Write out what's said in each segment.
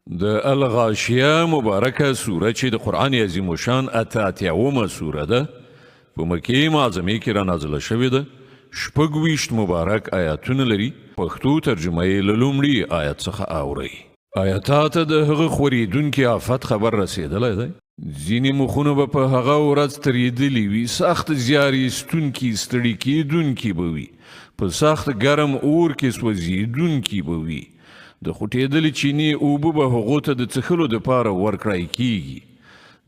د الغاشیه مبارکه سوره چې د قرآن عظیم الشان اتاتیاومه سوره ده په مکې معظمې کې را نازله شوې ده. 26 مبارک آیاتونه لري. پښتو ترجمه یې له لومړي آیت څخه اورئ. آیاتات د هغه خورېدونکي آفت خبر رسېدلی دی. ځینې مخونه به په هغه ورځ ترېدلي وي، سخت زیار ایستونکي ستړي کېدونکي به وي، په سخت ګرم اور کې سوځېدونکي به وي. د خوټېدلې چینې اوبه به هغو ته د څښلو دپاره ورکړی کېږي.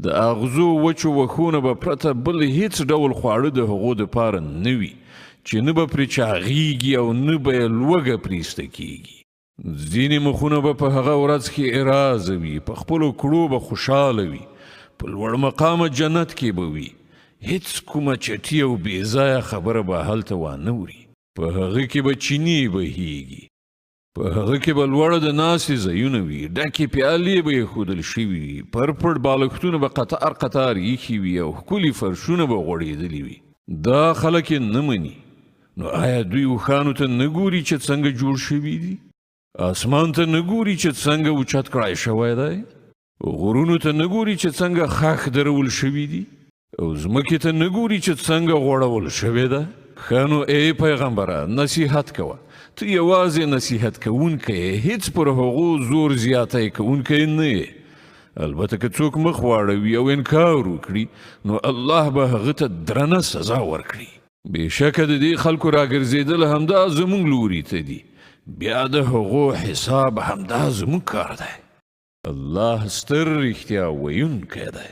د اغزو وچو وښونه به پرته بل هیڅ ډول خواړه د هغو دپاره نه وي چې نه به پرې چاغېږي او نه به یې لوږه پرېسته کېږي. ځینې مخونه به په هغه ورځ کې اراضه وي، په خپلو کړو به خوشحاله وي، په لوړ مقامه جنت کې به وي. هیڅ کومه چټي او بېځایه خبره به هلته وانه وري. په هغه کې به چینې بهیږي، په هغه کې به لوړه د ناستې ځایونه وي، ډکې پیالې به ایښودل شوي وي، پر پړ بالښتونه به قطار قطار ایښي وي او ښکلي فرشونه به غوړېدلي وي. دا خلک یې نه مني. نو آیا دوی اوښانو ته نه ګوري چې څنګه جوړ شوي دي؟ اسمان ته نه ګوري چې څنګه اوچت کړای شوی دی؟ غرونو ته نه ګوري چې څنګه خاښ درول شوي دي؟ او ځمکې ته نه ګوري چې څنګه غوړول شوې ده؟ ښه نو ای پیغمبره، نصیحت کوه. ته یوازې نصیحت کوونکی یې، هیڅ پر هغو زور زیاتی کوونکی نه یې. البته که څوک مخ واړوي او انکار وکړي، نو الله به هغه ته درنه سزا ورکړي. بېشکه د دې خلکو راګرځېدل همدا زموږ لوري ته دي، بیا د هغو حساب همدا زموږ کار دی. الله ستر رښتیا ویونکی دی.